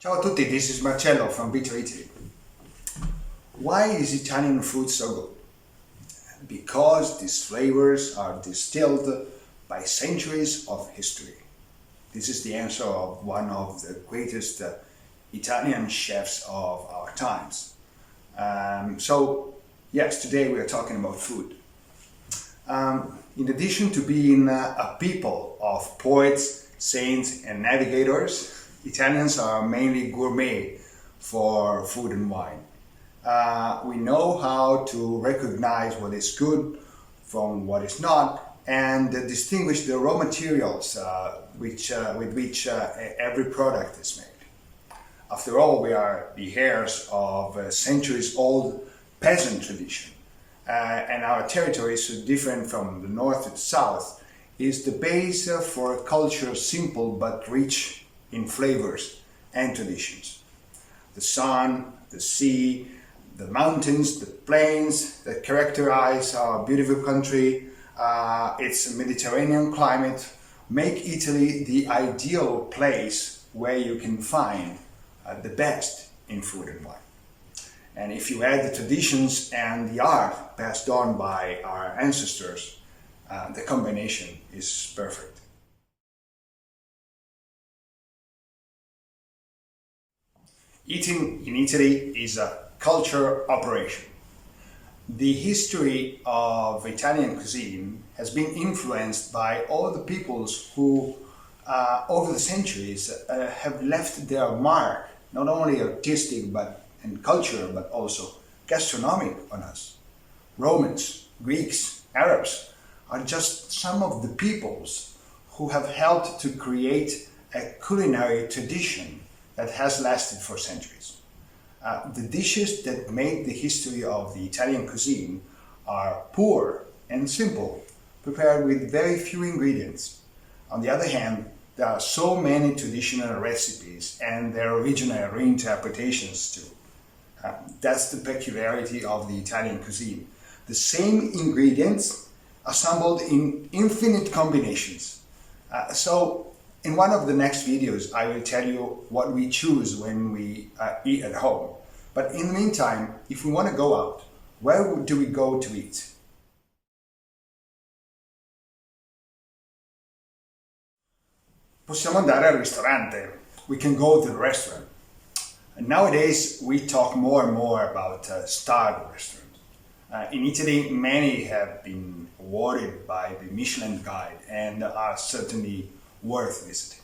Ciao a tutti, this is Marcello from Vito Italy. Why is Italian food so good? Because these flavors are distilled by centuries of history. This is the answer of one of the greatest Italian chefs of our times. Yes, today we are talking about food. In addition to being a people of poets, saints and navigators, Italians are mainly gourmet for food and wine. We know how to recognize what is good from what is not and distinguish the raw materials with which every product is made. After all, we are the heirs of a centuries-old peasant tradition, and our territory, so different from the north to the south, is the base for a culture simple but rich in flavors and traditions. The sun, the sea, the mountains, the plains that characterize our beautiful country, its Mediterranean climate, make Italy the ideal place where you can find the best in food and wine. And if you add the traditions and the art passed on by our ancestors, the combination is perfect. Eating in Italy is a culture operation. The history of Italian cuisine has been influenced by all the peoples who, over the centuries, have left their mark, not only artistic and cultural, but also gastronomic on us. Romans, Greeks, Arabs are just some of the peoples who have helped to create a culinary tradition that has lasted for centuries. The dishes that make the history of the Italian cuisine are poor and simple, prepared with very few ingredients. On the other hand, there are so many traditional recipes and their original reinterpretations too. That's the peculiarity of the Italian cuisine. The same ingredients assembled in infinite combinations. In one of the next videos, I will tell you what we choose when we eat at home. But in the meantime, if we want to go out, where do we go to eat? Possiamo andare al ristorante. We can go to the restaurant. And nowadays, we talk more and more about starred restaurants. In Italy, many have been awarded by the Michelin Guide and are certainly worth visiting.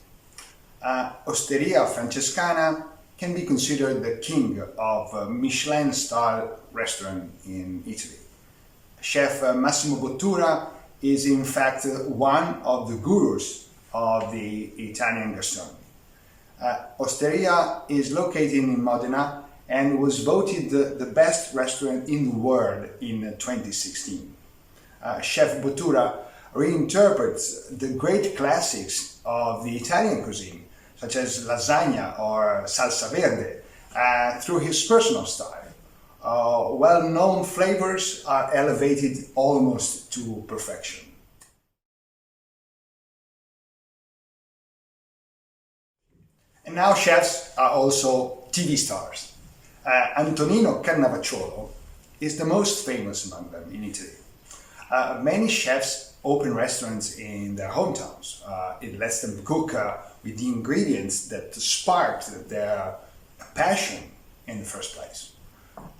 Osteria Francescana can be considered the king of Michelin-star restaurant in Italy. Chef Massimo Bottura is in fact one of the gurus of the Italian gastronomy. Osteria is located in Modena and was voted the best restaurant in the world in 2016. Chef Bottura reinterprets the great classics of the Italian cuisine, such as lasagna or salsa verde, through his personal style. Well-known flavors are elevated almost to perfection. And now chefs are also TV stars. Antonino Cannavacciolo is the most famous among them in Italy. Many chefs open restaurants in their hometowns. It lets them cook with the ingredients that sparked their passion in the first place.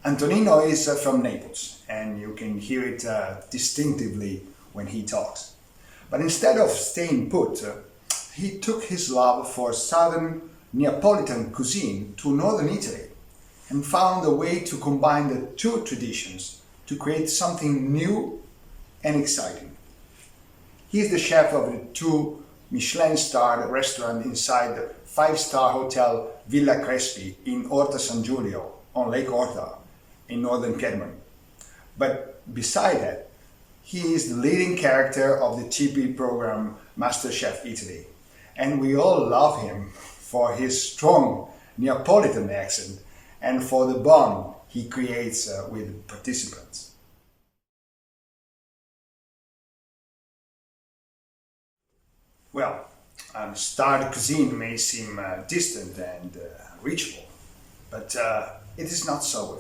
Antonino is from Naples, and you can hear it distinctively when he talks. But instead of staying put, he took his love for southern Neapolitan cuisine to northern Italy and found a way to combine the two traditions to create something new and exciting. He is the chef of the two Michelin-starred restaurants inside the five-star hotel Villa Crespi in Orta San Giulio on Lake Orta in northern Piedmont. But beside that, he is the leading character of the TV program MasterChef Italy, and we all love him for his strong Neapolitan accent and for the bond he creates with participants. Well, Star cuisine may seem distant and reachable, but it is not so.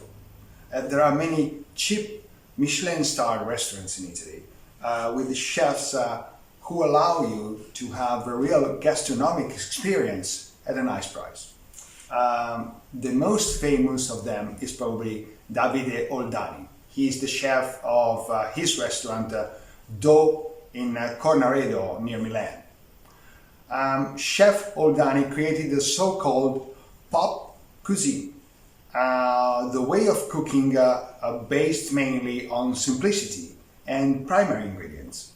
There are many cheap Michelin-starred restaurants in Italy with chefs who allow you to have a real gastronomic experience at a nice price. The most famous of them is probably Davide Oldani. He is the chef of his restaurant Do in Cornaredo near Milan. Chef Oldani created the so-called pop cuisine, the way of cooking based mainly on simplicity and primary ingredients.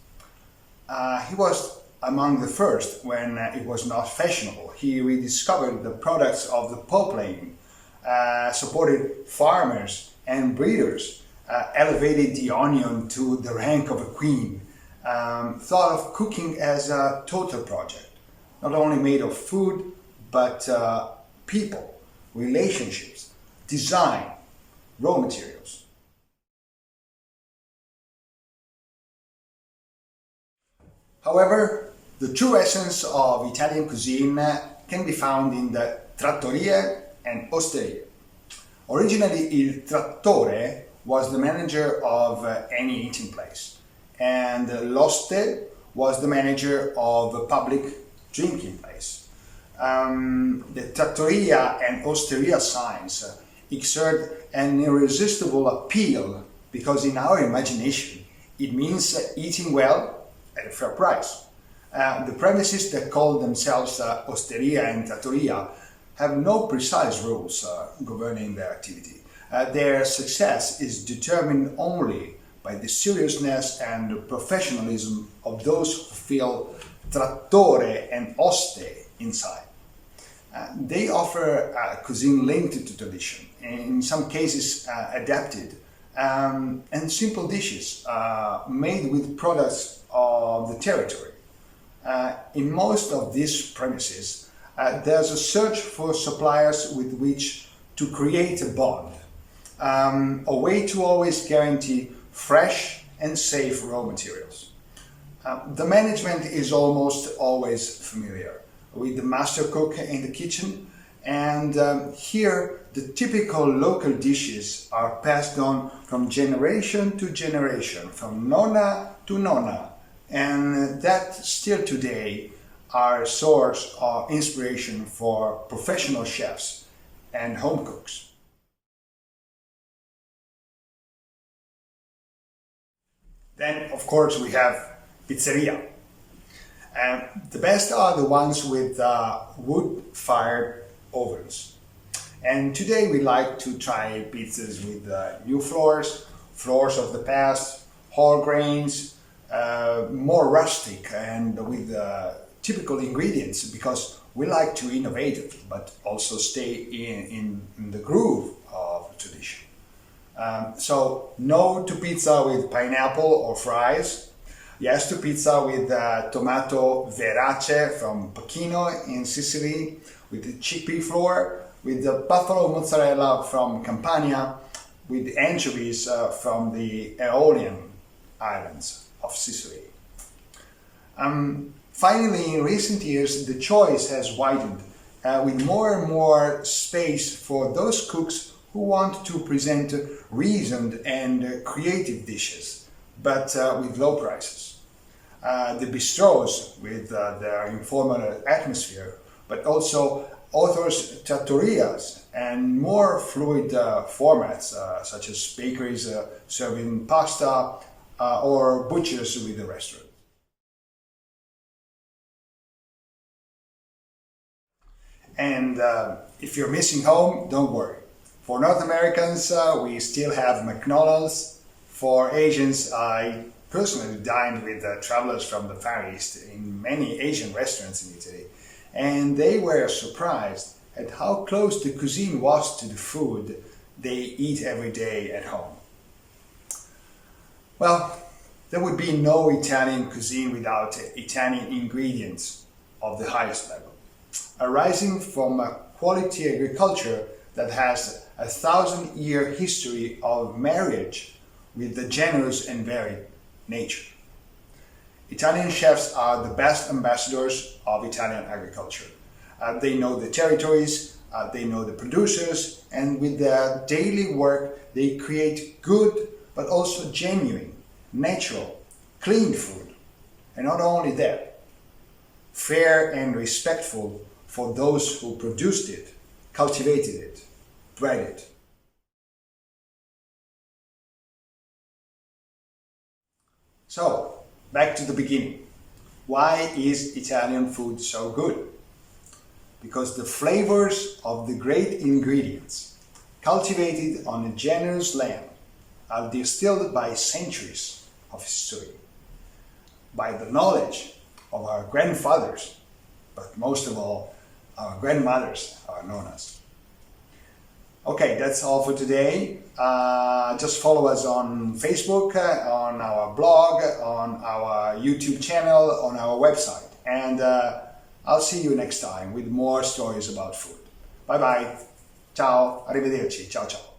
He was among the first when it was not fashionable. He rediscovered the products of the pop lane, supported farmers and breeders, elevated the onion to the rank of a queen, thought of cooking as a total project, not only made of food, but people, relationships, design, raw materials. However, the true essence of Italian cuisine can be found in the trattorie and osterie. Originally, il trattore was the manager of any eating place, and l'oste was the manager of a public drinking place. The trattoria and osteria signs exert an irresistible appeal because in our imagination it means eating well at a fair price. The premises that call themselves osteria and trattoria have no precise rules governing their activity. Their success is determined only by the seriousness and professionalism of those who feel trattore and oste inside. They offer cuisine linked to tradition, in some cases adapted, and simple dishes made with products of the territory. In most of these premises, there's a search for suppliers with which to create a bond, a way to always guarantee fresh and safe raw materials. The management is almost always familiar with the master cook in the kitchen, and here the typical local dishes are passed on from generation to generation, from nonna to nonna, and that still today are a source of inspiration for professional chefs and home cooks. Then, of course, we have pizzeria. The best are the ones with wood-fired ovens. And today we like to try pizzas with new flours, flours of the past, whole grains, more rustic and with typical ingredients, because we like to innovate but also stay in the groove of tradition. So no to pizza with pineapple or fries. Yes to pizza with tomato verace from Pachino in Sicily, with the chickpea flour, with the buffalo mozzarella from Campania, with the anchovies from the Aeolian Islands of Sicily. Finally, in recent years, the choice has widened with more and more space for those cooks who want to present reasoned and creative dishes, but with low prices. The bistros with their informal atmosphere, but also authors' trattorias and more fluid formats such as bakeries serving pasta or butchers with a restaurant. And if you're missing home, don't worry. For North Americans, we still have McDonald's. For Asians, I personally dined with travelers from the Far East in many Asian restaurants in Italy, and they were surprised at how close the cuisine was to the food they eat every day at home. Well, there would be no Italian cuisine without Italian ingredients of the highest level, arising from a quality agriculture that has a 1,000-year history of marriage with the generous and varied nature. Italian chefs are the best ambassadors of Italian agriculture. They know the territories, they know the producers, and with their daily work, they create good but also genuine, natural, clean food. And not only that, fair and respectful for those who produced it, cultivated it, bred it. So, back to the beginning. Why is Italian food so good? Because the flavors of the great ingredients, cultivated on a generous land, are distilled by centuries of history, by the knowledge of our grandfathers, but most of all, our grandmothers, our nonas. Okay, that's all for today. Just follow us on Facebook, on our blog, on our YouTube channel, on our website. And I'll see you next time with more stories about food. Bye bye. Ciao. Arrivederci. Ciao ciao.